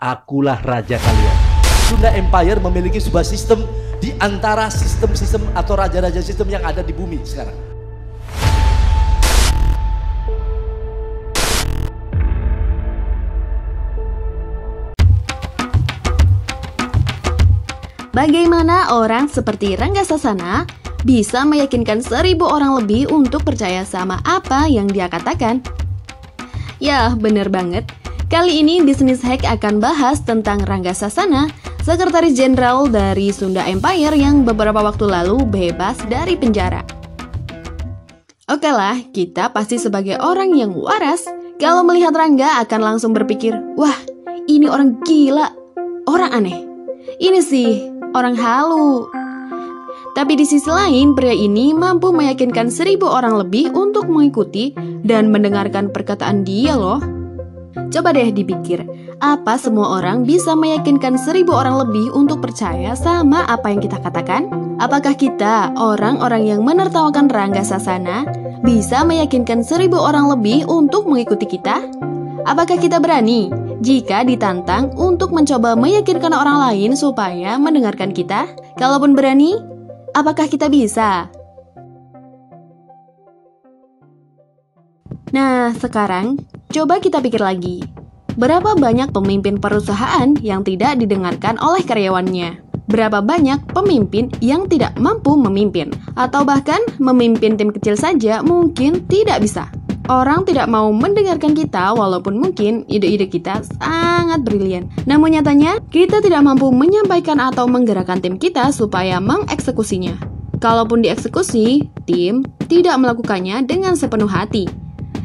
Akulah raja kalian. Sunda Empire memiliki sebuah sistem di antara sistem-sistem atau raja-raja sistem yang ada di bumi sekarang. Bagaimana orang seperti Rangga Sasana bisa meyakinkan 1000 orang lebih untuk percaya sama apa yang dia katakan? Ya, bener banget. Kali ini Business Hack akan bahas tentang Rangga Sasana, Sekretaris Jenderal dari Sunda Empire yang beberapa waktu lalu bebas dari penjara. Oke lah, kita pasti sebagai orang yang waras, kalau melihat Rangga akan langsung berpikir, wah, ini orang gila, orang aneh. Ini sih, orang halu. Tapi di sisi lain, pria ini mampu meyakinkan 1000 orang lebih untuk mengikuti dan mendengarkan perkataan dia loh. Coba deh dipikir, apa semua orang bisa meyakinkan 1000 orang lebih untuk percaya sama apa yang kita katakan? Apakah kita, orang-orang yang menertawakan Rangga Sasana, bisa meyakinkan 1000 orang lebih untuk mengikuti kita? Apakah kita berani jika ditantang untuk mencoba meyakinkan orang lain supaya mendengarkan kita? Kalaupun berani, apakah kita bisa? Nah, sekarang coba kita pikir lagi. Berapa banyak pemimpin perusahaan yang tidak didengarkan oleh karyawannya? Berapa banyak pemimpin yang tidak mampu memimpin? Atau bahkan memimpin tim kecil saja mungkin tidak bisa. Orang tidak mau mendengarkan kita walaupun mungkin ide-ide kita sangat brilian. Namun nyatanya, kita tidak mampu menyampaikan atau menggerakkan tim kita supaya mengeksekusinya. Kalaupun dieksekusi, tim tidak melakukannya dengan sepenuh hati.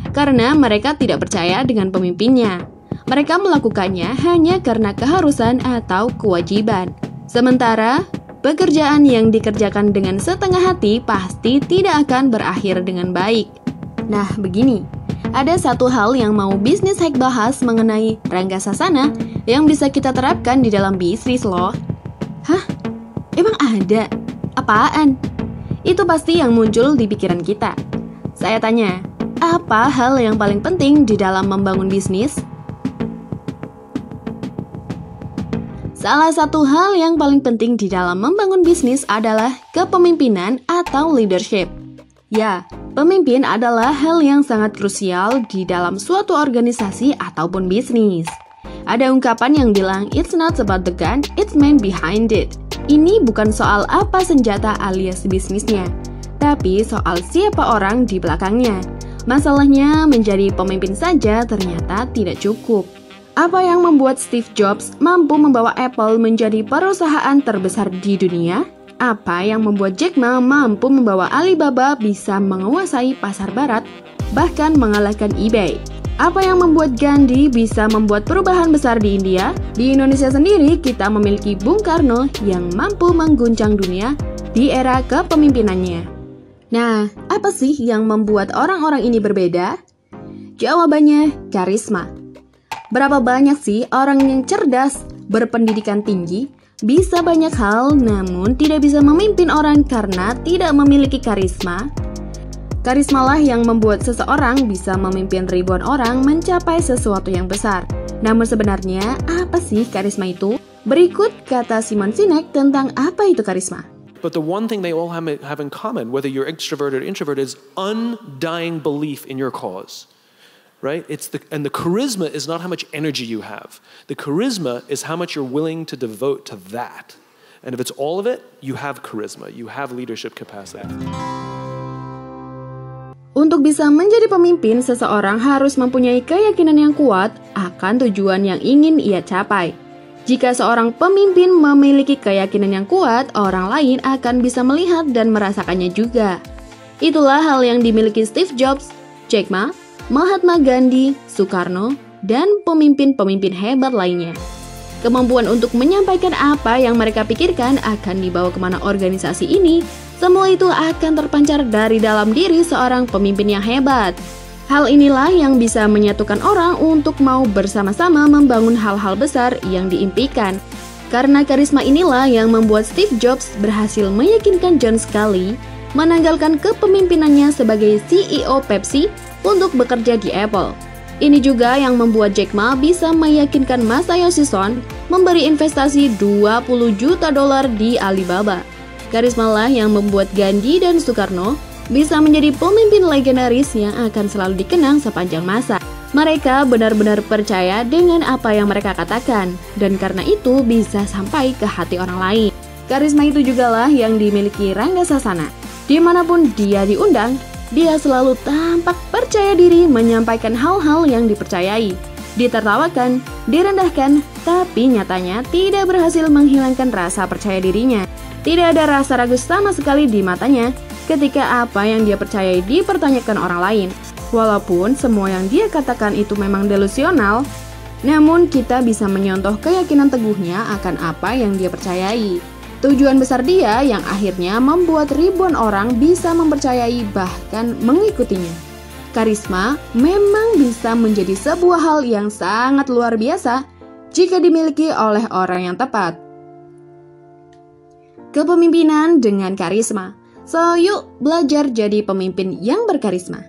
Karena mereka tidak percaya dengan pemimpinnya. Mereka melakukannya hanya karena keharusan atau kewajiban. Sementara, pekerjaan yang dikerjakan dengan setengah hati pasti tidak akan berakhir dengan baik. Nah, begini. Ada satu hal yang mau Business Hack bahas mengenai Rangga Sasana yang bisa kita terapkan di dalam bisnis loh. Hah? Emang ada? Apaan? Itu pasti yang muncul di pikiran kita. Saya tanya, apa hal yang paling penting di dalam membangun bisnis? Salah satu hal yang paling penting di dalam membangun bisnis adalah kepemimpinan atau leadership. Ya, pemimpin adalah hal yang sangat krusial di dalam suatu organisasi ataupun bisnis. Ada ungkapan yang bilang, it's not about the gun, it's man behind it. Ini bukan soal apa senjata alias bisnisnya, tapi soal siapa orang di belakangnya. Masalahnya, menjadi pemimpin saja ternyata tidak cukup. Apa yang membuat Steve Jobs mampu membawa Apple menjadi perusahaan terbesar di dunia? Apa yang membuat Jack Ma mampu membawa Alibaba bisa menguasai pasar barat, bahkan mengalahkan eBay? Apa yang membuat Gandhi bisa membuat perubahan besar di India? Di Indonesia sendiri, kita memiliki Bung Karno yang mampu mengguncang dunia di era kepemimpinannya. Nah, apa sih yang membuat orang-orang ini berbeda? Jawabannya, karisma. Berapa banyak sih orang yang cerdas, berpendidikan tinggi, bisa banyak hal namun tidak bisa memimpin orang karena tidak memiliki karisma? Karismalah yang membuat seseorang bisa memimpin ribuan orang mencapai sesuatu yang besar. Namun sebenarnya, apa sih karisma itu? Berikut kata Simon Sinek tentang apa itu karisma. But the one thing they all have in common, whether you're extroverted or introverted, is undying belief in your cause, right? And the charisma is not how much energy you have. The charisma is how much you're willing to devote to that. And if it's all of it, you have charisma, you have leadership capacity. Untuk bisa menjadi pemimpin, seseorang harus mempunyai keyakinan yang kuat akan tujuan yang ingin ia capai. Jika seorang pemimpin memiliki keyakinan yang kuat, orang lain akan bisa melihat dan merasakannya juga. Itulah hal yang dimiliki Steve Jobs, Jack Ma, Mahatma Gandhi, Soekarno, dan pemimpin-pemimpin hebat lainnya. Kemampuan untuk menyampaikan apa yang mereka pikirkan akan dibawa kemana organisasi ini. Semua itu akan terpancar dari dalam diri seorang pemimpin yang hebat. Hal inilah yang bisa menyatukan orang untuk mau bersama-sama membangun hal-hal besar yang diimpikan. Karena karisma inilah yang membuat Steve Jobs berhasil meyakinkan John Sculley menanggalkan kepemimpinannya sebagai CEO Pepsi untuk bekerja di Apple. Ini juga yang membuat Jack Ma bisa meyakinkan Masayoshi Son memberi investasi 20 juta dolar di Alibaba. Karisma lah yang membuat Gandhi dan Soekarno bisa menjadi pemimpin legendaris yang akan selalu dikenang sepanjang masa. Mereka benar-benar percaya dengan apa yang mereka katakan, dan karena itu bisa sampai ke hati orang lain. Karisma itu jugalah yang dimiliki Rangga Sasana. Dimanapun dia diundang, dia selalu tampak percaya diri menyampaikan hal-hal yang dipercayai. Ditertawakan, direndahkan, tapi nyatanya tidak berhasil menghilangkan rasa percaya dirinya. Tidak ada rasa ragu sama sekali di matanya ketika apa yang dia percayai dipertanyakan orang lain. Walaupun semua yang dia katakan itu memang delusional, namun kita bisa menyontoh keyakinan teguhnya akan apa yang dia percayai. Tujuan besar dia yang akhirnya membuat ribuan orang bisa mempercayai bahkan mengikutinya. Karisma memang bisa menjadi sebuah hal yang sangat luar biasa jika dimiliki oleh orang yang tepat. Kepemimpinan dengan karisma. So, yuk belajar jadi pemimpin yang berkarisma.